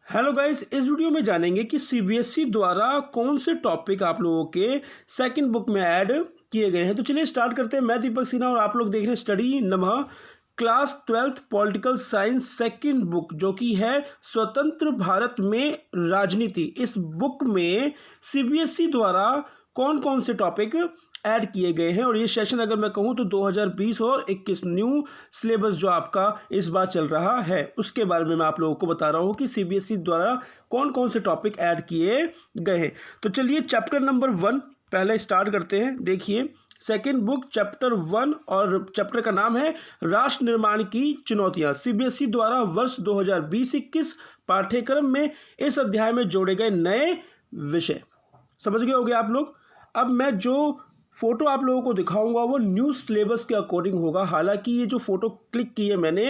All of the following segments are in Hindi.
हेलो गाइस, इस वीडियो में जानेंगे कि सीबीएसई द्वारा कौन से टॉपिक आप लोगों के सेकंड बुक में ऐड किए गए हैं। तो चलिए स्टार्ट करते हैं। मैं दीपक सिन्हा और आप लोग देख रहे हैं स्टडी नमः class 12th political science second book, जो कि है स्वतंत्र भारत में राजनीति। इस बुक में सीबीएसई द्वारा कौन कौन से टॉपिक ऐड किए गए हैं और ये सेशन अगर मैं कहूँ तो 2020 और 21 न्यू सिलेबस जो आपका इस बार चल रहा है उसके बारे में मैं आप लोगों को बता रहा हूँ कि सीबीएसई द्वारा कौन कौन से टॉपिक ऐड किए गए हैं। तो चलिए चैप्टर नंबर 1 पहले स्टार्ट करते हैं। देखिए सेकेंड बुक चैप्टर 1 और चैप्टर का नाम है राष्ट्र निर्माण की चुनौतियाँ। सीबीएसई द्वारा वर्ष 2020-21 पाठ्यक्रम में इस अध्याय में जोड़े गए नए विषय। समझ गए होंगे आप लोग। अब मैं जो फोटो आप लोगों को दिखाऊंगा वो न्यू सिलेबस के अकॉर्डिंग होगा। हालांकि ये जो फोटो क्लिक की है मैंने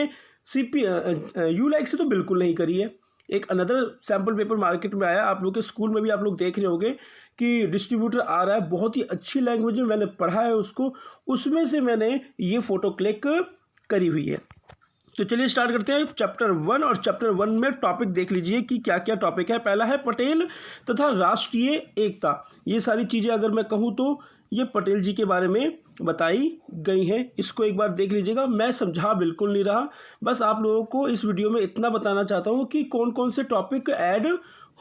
यूलाइक से तो बिल्कुल नहीं करी है। एक अनदर सैम्पल पेपर मार्केट में आया, आप लोग के स्कूल में भी आप लोग देख रहे होंगे कि डिस्ट्रीब्यूटर आ रहा है, बहुत ही अच्छी लैंग्वेज में मैंने पढ़ा है उसको, उसमें से मैंने ये फ़ोटो क्लिक करी हुई है। तो चलिए स्टार्ट करते हैं चैप्टर 1 और चैप्टर 1 में टॉपिक देख लीजिए कि क्या क्या टॉपिक है। पहला है पटेल तथा राष्ट्रीय एकता। ये सारी चीज़ें अगर मैं कहूँ तो ये पटेल जी के बारे में बताई गई हैं। इसको एक बार देख लीजिएगा। मैं समझा बिल्कुल नहीं रहा, बस आप लोगों को इस वीडियो में इतना बताना चाहता हूँ कि कौन कौन से टॉपिक ऐड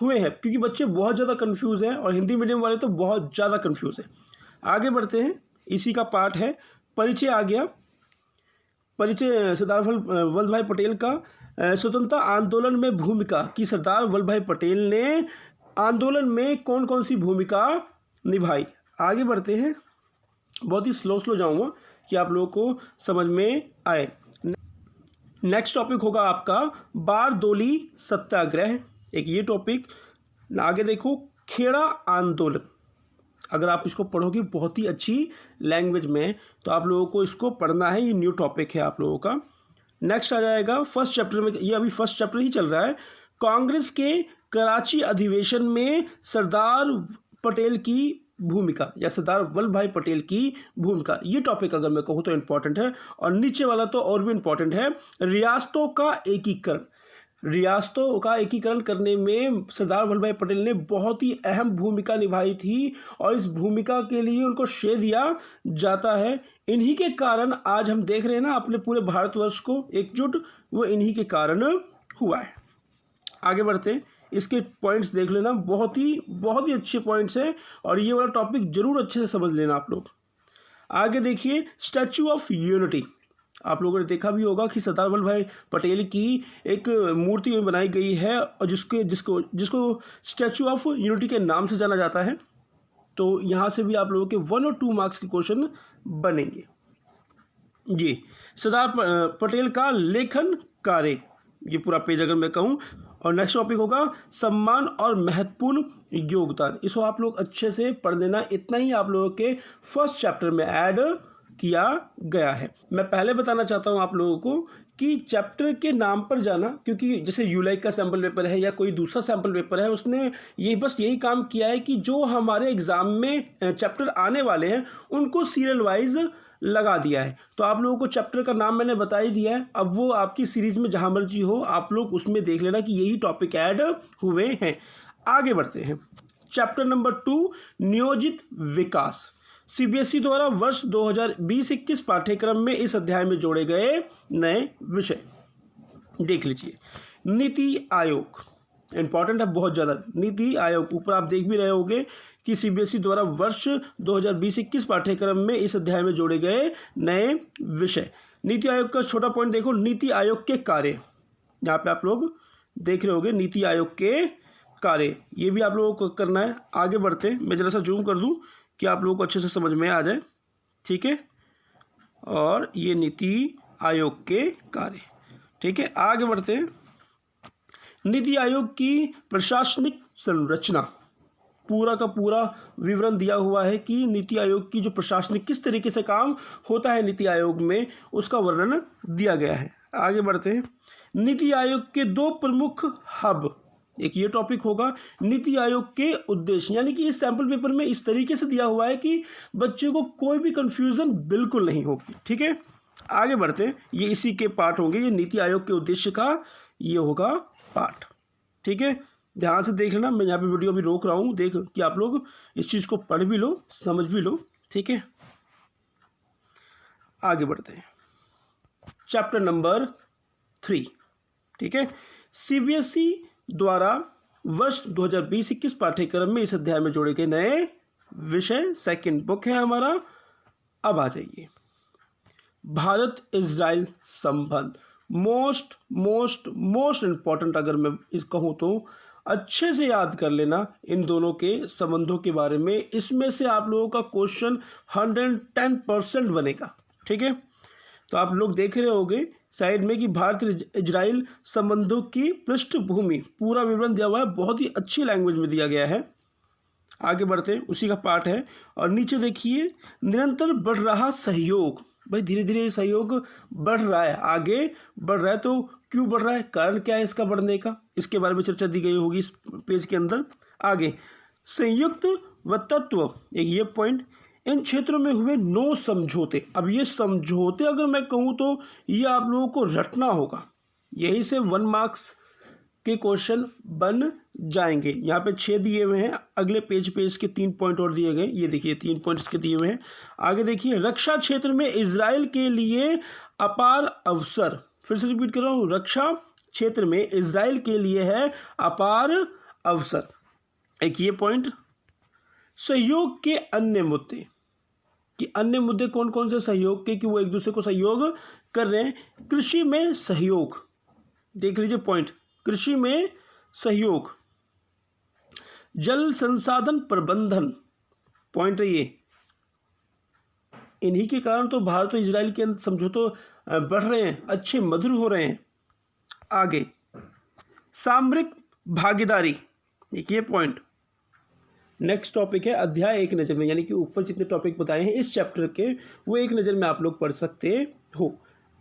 हुए हैं, क्योंकि बच्चे बहुत ज़्यादा कन्फ्यूज़ हैं और हिंदी मीडियम वाले तो बहुत ज़्यादा कन्फ्यूज़ हैं। आगे बढ़ते हैं, इसी का पार्ट है परिचय। आ गया परिचय सरदार वल्लभ भाई पटेल का स्वतंत्रता आंदोलन में भूमिका कि सरदार वल्लभ भाई पटेल ने आंदोलन में कौन कौन सी भूमिका निभाई। आगे बढ़ते हैं, बहुत ही स्लो जाऊंगा कि आप लोगों को समझ में आए। नेक्स्ट टॉपिक होगा आपका बारदोली सत्याग्रह, एक ये टॉपिक। आगे देखो खेड़ा आंदोलन। अगर आप इसको पढ़ोगे बहुत ही अच्छी लैंग्वेज में तो आप लोगों को इसको पढ़ना है, ये न्यू टॉपिक है आप लोगों का। नेक्स्ट आ जाएगा फर्स्ट चैप्टर में, ये अभी फर्स्ट चैप्टर ही चल रहा है, कांग्रेस के कराची अधिवेशन में सरदार पटेल की भूमिका या सरदार वल्लभ भाई पटेल की भूमिका। ये टॉपिक अगर मैं कहूँ तो इम्पॉर्टेंट है। और नीचे वाला तो और भी इम्पॉर्टेंट है, रियासतों का एकीकरण। रियासतों का एकीकरण करने में सरदार वल्लभ भाई पटेल ने बहुत ही अहम भूमिका निभाई थी और इस भूमिका के लिए उनको श्रेय दिया जाता है। इन्हीं के कारण आज हम देख रहे हैं ना अपने पूरे भारतवर्ष को एकजुट, वो इन्हीं के कारण हुआ है। आगे बढ़ते हैं, इसके पॉइंट्स देख लेना, बहुत ही अच्छे पॉइंट्स हैं और ये वाला टॉपिक जरूर अच्छे से समझ लेना आप लोग। आगे देखिए स्टैचू ऑफ यूनिटी। आप लोगों ने देखा भी होगा कि सरदार वल्लभ भाई पटेल की एक मूर्ति बनाई गई है और जिसको स्टैचू ऑफ यूनिटी के नाम से जाना जाता है। तो यहाँ से भी आप लोगों के 1 और 2 मार्क्स के क्वेश्चन बनेंगे। जी, सरदार पटेल का लेखन कार्य, ये पूरा पेज अगर मैं कहूँ। और नेक्स्ट टॉपिक होगा सम्मान और महत्वपूर्ण योगदान। इसको आप लोग अच्छे से पढ़ लेना। इतना ही आप लोगों के फर्स्ट चैप्टर में ऐड किया गया है। मैं पहले बताना चाहता हूँ आप लोगों को कि चैप्टर के नाम पर जाना, क्योंकि जैसे यूलाइक का सैम्पल पेपर है या कोई दूसरा सैम्पल पेपर है, उसने यही काम किया है कि जो हमारे एग्ज़ाम में चैप्टर आने वाले हैं उनको सीरियल वाइज लगा दिया है। तो आप लोगों को चैप्टर का नाम मैंने बता ही दिया है। अब वो आपकी सीरीज में जहाँ मर्जी हो आप लोग उसमें देख लेना कि यही टॉपिक ऐड हुए हैं। आगे बढ़ते हैं, चैप्टर नंबर 2 नियोजित विकास। सीबीएसई द्वारा वर्ष 2020-21 पाठ्यक्रम में इस अध्याय में जोड़े गए नए विषय देख लीजिए। नीति आयोग इंपॉर्टेंट है बहुत ज़्यादा। नीति आयोग ऊपर आप देख भी रहे होंगे कि सीबीएसई द्वारा वर्ष 2020-21 पाठ्यक्रम में इस अध्याय में जोड़े गए नए विषय। नीति आयोग का छोटा पॉइंट देखो, नीति आयोग के कार्य, यहाँ पे आप लोग देख रहे होंगे नीति आयोग के कार्य, ये भी आप लोगों को करना है। आगे बढ़ते हैं, मैं जरा सा जूम कर दूं कि आप लोगों को अच्छे से समझ में आ जाए, ठीक है। और ये नीति आयोग के कार्य, ठीक है। आगे बढ़ते हैं, नीति आयोग की प्रशासनिक संरचना, पूरा का पूरा विवरण दिया हुआ है कि नीति आयोग की जो प्रशासनिक किस तरीके से काम होता है नीति आयोग में, उसका वर्णन दिया गया है। आगे बढ़ते हैं, नीति आयोग के 2 प्रमुख हब, एक ये टॉपिक होगा नीति आयोग के उद्देश्य, यानी कि इस सैम्पल पेपर में इस तरीके से दिया हुआ है कि बच्चे को कोई भी कंफ्यूजन बिल्कुल नहीं होगी, ठीक है। आगे बढ़ते हैं, ये इसी के पार्ट होंगे, ये नीति आयोग के उद्देश्य का ये होगा पार्ट। ठीक है, ध्यान से देख लेना। मैं यहाँ पे वीडियो अभी रोक रहा हूँ, देख कि आप लोग इस चीज़ को पढ़ भी लो, समझ भी लो। ठीक है, आगे बढ़ते हैं। Chapter number 3। ठीक है, सीबीएसई द्वारा वर्ष 2020-21 पाठ्यक्रम में इस अध्याय में जोड़े गए नए विषय, सेकंड बुक है हमारा। अब आ जाइए, भारत इजराइल संबंध, मोस्ट इम्पॉर्टेंट। अगर मैं इस कहूँ तो अच्छे से याद कर लेना इन दोनों के संबंधों के बारे में। इसमें से आप लोगों का क्वेश्चन 110% बनेगा। ठीक है, तो आप लोग देख रहे होंगे साइड में कि भारत इजराइल संबंधों की पृष्ठभूमि, पूरा विवरण दिया हुआ है, बहुत ही अच्छी लैंग्वेज में दिया गया है। आगे बढ़ते हैं, उसी का पार्ट है। और नीचे देखिए, निरंतर बढ़ रहा सहयोग। भाई धीरे धीरे सहयोग बढ़ रहा है, आगे बढ़ रहा है, तो क्यों बढ़ रहा है, कारण क्या है इसका बढ़ने का, इसके बारे में चर्चा दी गई होगी इस पेज के अंदर। आगे, संयुक्त व तत्व, एक ये पॉइंट, इन क्षेत्रों में हुए 9 समझौते। अब ये समझौते अगर मैं कहूँ तो ये आप लोगों को रटना होगा, यही से 1 मार्क्स के क्वेश्चन बन जाएंगे। यहाँ पे 6 दिए हुए हैं, अगले पेज पे इसके 3 पॉइंट और दिए गए, ये देखिए 3 पॉइंट इसके दिए हुए हैं। आगे देखिए, रक्षा क्षेत्र में इजराइल के लिए अपार अवसर। फिर से रिपीट कर रहा हूँ, रक्षा क्षेत्र में इजराइल के लिए है अपार अवसर, एक ये पॉइंट। सहयोग के अन्य मुद्दे, कि अन्य मुद्दे कौन कौन से सहयोग के, कि वो एक दूसरे को सहयोग कर रहे हैं। कृषि में सहयोग, देख लीजिए पॉइंट, कृषि में सहयोग। जल संसाधन प्रबंधन, पॉइंट है ये। इन्हीं के कारण तो भारत और इजराइल के समझौते बढ़ रहे हैं, अच्छे मधुर हो रहे हैं। आगे, सामरिक भागीदारी, देखिए पॉइंट। नेक्स्ट टॉपिक है अध्याय एक नज़र में, यानी कि ऊपर जितने टॉपिक बताए हैं इस चैप्टर के, वो एक नज़र में आप लोग पढ़ सकते हो।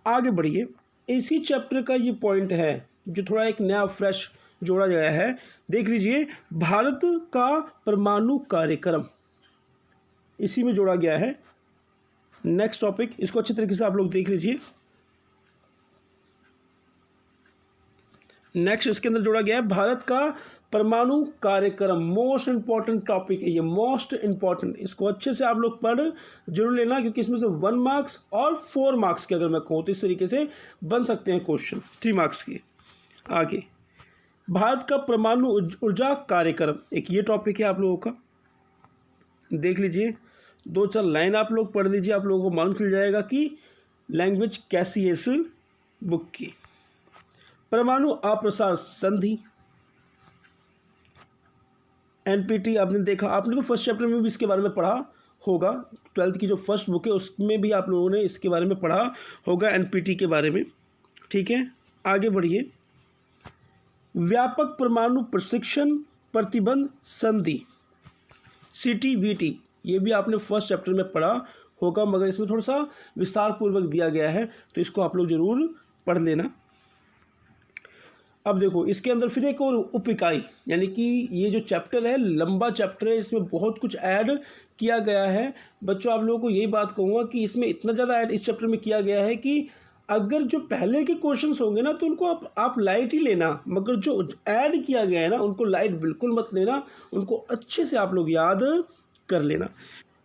आगे बढ़िए, इसी चैप्टर का ये पॉइंट है जो थोड़ा एक नया फ्रेश जोड़ा गया है। देख लीजिए, भारत का परमाणु कार्यक्रम, इसी में जोड़ा गया है। नेक्स्ट टॉपिक, इसको अच्छी तरीके से आप लोग देख लीजिए। नेक्स्ट इसके अंदर जोड़ा गया है भारत का परमाणु कार्यक्रम, मोस्ट इंपॉर्टेंट टॉपिक है ये, मोस्ट इंपॉर्टेंट। इसको अच्छे से आप लोग पढ़ जरूर लेना, क्योंकि इसमें से 1 मार्क्स और 4 मार्क्स के अगर मैं कहूँ तो इस तरीके से बन सकते हैं क्वेश्चन, 3 मार्क्स के। आगे, भारत का परमाणु ऊर्जा कार्यक्रम, एक ये टॉपिक है आप लोगों का। देख लीजिए, 2-4 लाइन आप लोग पढ़ लीजिए, आप लोगों को मालूम चल जाएगा कि लैंग्वेज कैसी है इस बुक की। परमाणु अप्रसार संधि, एनपीटी आपने देखा, आपने तो फर्स्ट चैप्टर में भी इसके बारे में पढ़ा होगा। 12th की जो फर्स्ट बुक है उसमें भी आप लोगों ने इसके बारे में पढ़ा होगा, एनपीटी के बारे में। ठीक है, आगे बढ़िए। व्यापक परमाणु प्रशिक्षण प्रतिबंध संधि, CTBT, ये भी आपने फर्स्ट चैप्टर में पढ़ा होगा, मगर इसमें थोड़ा सा विस्तार पूर्वक दिया गया है, तो इसको आप लोग जरूर पढ़ लेना। अब देखो, इसके अंदर फिर एक और उप इकाई, यानी कि ये जो चैप्टर है लंबा चैप्टर है, इसमें बहुत कुछ ऐड किया गया है। बच्चों, आप लोगों को यही बात कहूँगा कि इसमें इतना ज़्यादा ऐड इस चैप्टर में किया गया है कि अगर जो पहले के क्वेश्चंस होंगे ना तो उनको आप लाइट ही लेना, मगर जो ऐड किया गया है ना उनको लाइट बिल्कुल मत लेना, उनको अच्छे से आप लोग याद कर लेना।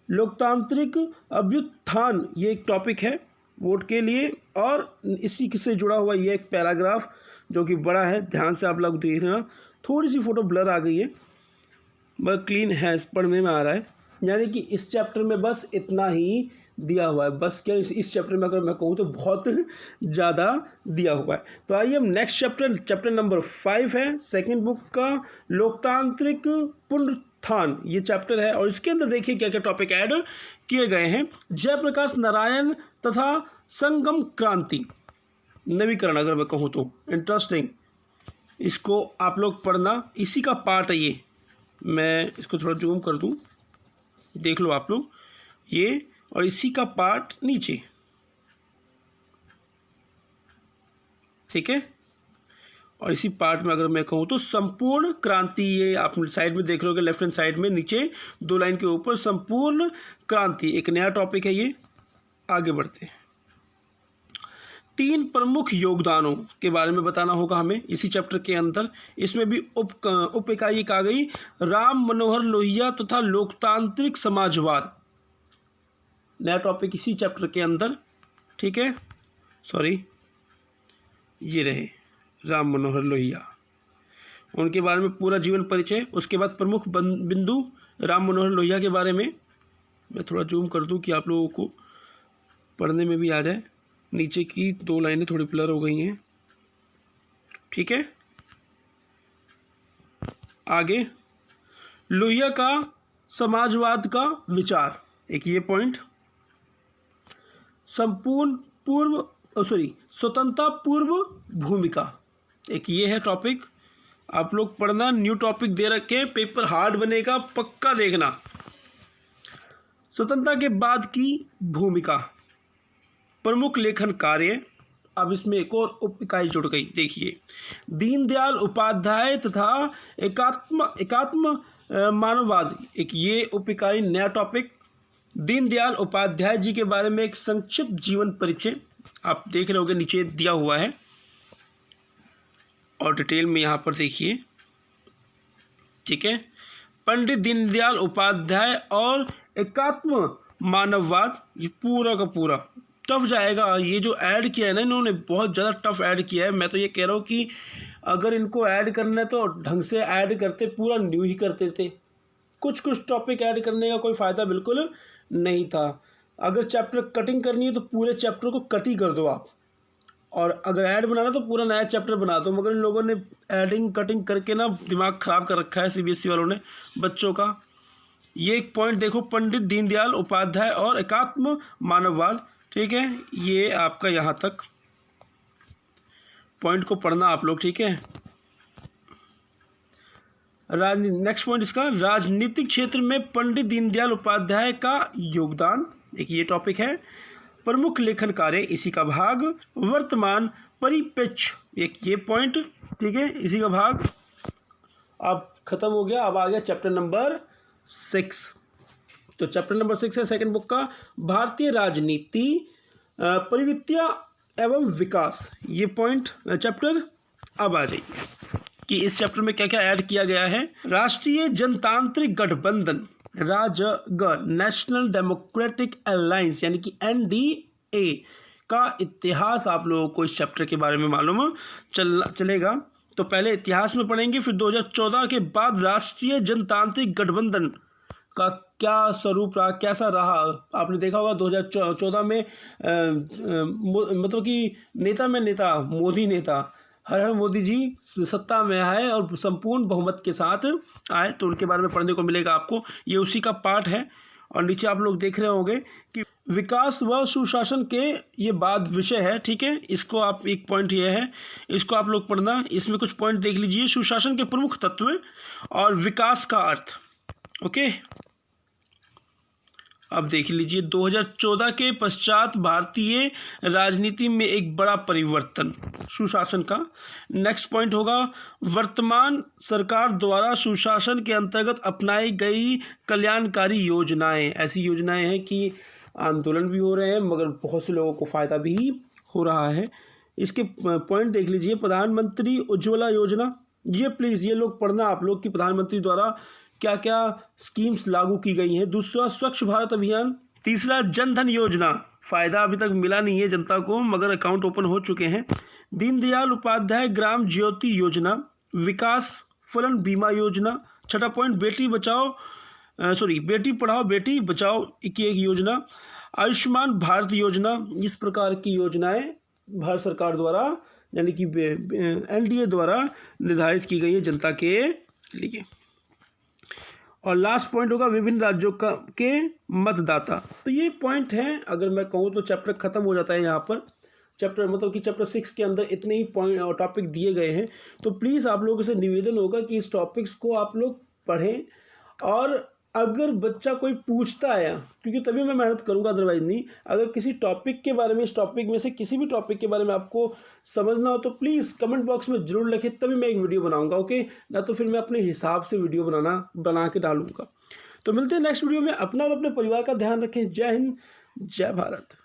लोकतांत्रिक अभ्युत्थान, ये एक टॉपिक है वोट के लिए, और इसी से जुड़ा हुआ ये एक पैराग्राफ जो कि बड़ा है, ध्यान से आप लोग देख रहे हैं। थोड़ी सी फोटो ब्लर आ गई है, मगर क्लीन है, पढ़ने में आ रहा है। यानी कि इस चैप्टर में बस इतना ही दिया हुआ है, बस क्या इस चैप्टर में अगर मैं कहूँ तो बहुत ज़्यादा दिया हुआ है। तो आइए हम नेक्स्ट चैप्टर नंबर 5 है सेकंड बुक का, लोकतांत्रिक पुनरुत्थान ये चैप्टर है। और इसके अंदर देखिए क्या क्या टॉपिक ऐड किए गए हैं। जयप्रकाश नारायण तथा संगम क्रांति, नवीकरण अगर मैं कहूँ तो इंटरेस्टिंग, इसको आप लोग पढ़ना, इसी का पार्ट है ये। मैं इसको थोड़ा जूम कर दूँ, देख लो आप लोग ये, और इसी का पार्ट नीचे, ठीक है। और इसी पार्ट में अगर मैं कहूँ तो संपूर्ण क्रांति, ये आप साइड में देख रहे हो, लेफ्ट हैंड साइड में नीचे 2 लाइन के ऊपर संपूर्ण क्रांति, एक नया टॉपिक है ये। आगे बढ़ते हैं। 3 प्रमुख योगदानों के बारे में बताना होगा हमें इसी चैप्टर के अंदर। इसमें भी उप इकाई एक आ गई, राम मनोहर लोहिया तथा लोकतांत्रिक समाजवाद, नया टॉपिक इसी चैप्टर के अंदर, ठीक है। सॉरी, ये रहे राम मनोहर लोहिया, उनके बारे में पूरा जीवन परिचय। उसके बाद प्रमुख बिंदु राम मनोहर लोहिया के बारे में मैं थोड़ा जूम कर दूं कि आप लोगों को पढ़ने में भी आ जाए। नीचे की 2 लाइनें थोड़ी ब्लर हो गई हैं, ठीक है। आगे, लोहिया का समाजवाद का विचार, एक ये पॉइंट। स्वतंत्रता पूर्व भूमिका, एक ये है टॉपिक। आप लोग पढ़ना, न्यू टॉपिक दे रखे हैं, पेपर हार्ड बनेगा, पक्का देखना। स्वतंत्रता के बाद की भूमिका, प्रमुख लेखन कार्य। अब इसमें एक और उप इकाई जुड़ गई, देखिए, दीनदयाल उपाध्याय तथा एकात्म मानववाद, एक ये उप इकाई, नया टॉपिक। दीनदयाल उपाध्याय जी के बारे में एक संक्षिप्त जीवन परिचय, आप देख रहे होगे नीचे दिया हुआ है और डिटेल में यहाँ पर देखिए, ठीक है। पंडित दीनदयाल उपाध्याय और एकात्म मानववाद, ये पूरा का पूरा टफ जाएगा। ये जो ऐड किया है ना इन्होंने, बहुत ज़्यादा टफ ऐड किया है। मैं तो ये कह रहा हूँ कि अगर इनको ऐड करना है तो ढंग से ऐड करते, पूरा न्यू ही करते थे। कुछ टॉपिक ऐड करने का कोई फ़ायदा बिल्कुल नहीं था। अगर चैप्टर कटिंग करनी है तो पूरे चैप्टर को कट ही कर दो आप, और अगर ऐड बनाना तो पूरा नया चैप्टर बना दो। मगर इन लोगों ने ऐडिंग कटिंग करके ना दिमाग ख़राब कर रखा है CBSE वालों ने बच्चों का। ये एक पॉइंट देखो, पंडित दीनदयाल उपाध्याय और एकात्म मानववाद, ठीक है। ये आपका यहाँ तक पॉइंट को पढ़ना आप लोग, ठीक है। नेक्स्ट पॉइंट इसका, राजनीतिक क्षेत्र में पंडित दीनदयाल उपाध्याय का योगदान, एक ये टॉपिक है। प्रमुख लेखन कार्य, इसी का भाग। वर्तमान परिप्रेक्ष्य, एक ये पॉइंट, ठीक है, इसी का भाग। अब खत्म हो गया, अब आ गया चैप्टर नंबर 6। तो चैप्टर नंबर 6 है सेकंड बुक का, भारतीय राजनीति, प्रवृत्तियां एवं विकास, ये पॉइंट चैप्टर। अब आ जाइए कि इस चैप्टर में क्या क्या ऐड किया गया है। राष्ट्रीय जनतांत्रिक गठबंधन, राजग, नेशनल डेमोक्रेटिक अलायंस यानी कि NDA का इतिहास आप लोगों को इस चैप्टर के बारे में मालूम चलेगा। तो पहले इतिहास में पढ़ेंगे, फिर 2014 के बाद राष्ट्रीय जनतांत्रिक गठबंधन का क्या स्वरूप रहा, कैसा रहा। आपने देखा होगा 2014 में मतलब कि नेता में नेता, मोदी नेता, हर हर मोदी जी सत्ता में आए और संपूर्ण बहुमत के साथ आए, तो उनके बारे में पढ़ने को मिलेगा आपको। ये उसी का पार्ट है। और नीचे आप लोग देख रहे होंगे कि विकास व सुशासन के ये बाद विषय है, ठीक है। इसको आप, एक पॉइंट ये है, इसको आप लोग पढ़ना। इसमें कुछ पॉइंट देख लीजिए, सुशासन के प्रमुख तत्व और विकास का अर्थ, ओके। अब देख लीजिए 2014 के पश्चात भारतीय राजनीति में एक बड़ा परिवर्तन, सुशासन का। नेक्स्ट पॉइंट होगा, वर्तमान सरकार द्वारा सुशासन के अंतर्गत अपनाई गई कल्याणकारी योजनाएं। ऐसी योजनाएं हैं कि आंदोलन भी हो रहे हैं मगर बहुत से लोगों को फ़ायदा भी हो रहा है। इसके पॉइंट देख लीजिए, प्रधानमंत्री उज्ज्वला योजना, ये प्लीज़ ये लोग पढ़ना आप लोग कि प्रधानमंत्री द्वारा क्या क्या स्कीम्स लागू की गई हैं। दूसरा, स्वच्छ भारत अभियान। तीसरा, जनधन योजना, फ़ायदा अभी तक मिला नहीं है जनता को मगर अकाउंट ओपन हो चुके हैं। दीनदयाल उपाध्याय ग्राम ज्योति योजना, विकास फलन बीमा योजना। छठा पॉइंट, बेटी पढ़ाओ बेटी बचाओ की एक योजना। आयुष्मान भारत योजना, इस प्रकार की योजनाएं भारत सरकार द्वारा यानी कि NDA द्वारा निर्धारित की गई है जनता के लिए। और लास्ट पॉइंट होगा, विभिन्न राज्यों के मतदाता। तो ये पॉइंट है, अगर मैं कहूँ तो चैप्टर ख़त्म हो जाता है यहाँ पर। चैप्टर मतलब कि चैप्टर 6 के अंदर इतने ही पॉइंट और टॉपिक दिए गए हैं। तो प्लीज़ आप लोगों से निवेदन होगा कि इस टॉपिक्स को आप लोग पढ़ें, और अगर बच्चा कोई पूछता है, क्योंकि तभी मैं मेहनत करूंगा, अदरवाइज नहीं। अगर किसी टॉपिक के बारे में, इस टॉपिक में से किसी भी टॉपिक के बारे में आपको समझना हो तो प्लीज़ कमेंट बॉक्स में ज़रूर लिखें, तभी मैं एक वीडियो बनाऊंगा, ओके। ना तो फिर मैं अपने हिसाब से वीडियो बना के डालूंगा। तो मिलते हैं नेक्स्ट वीडियो में। अपना और अपने परिवार का ध्यान रखें। जय हिंद, जय भारत।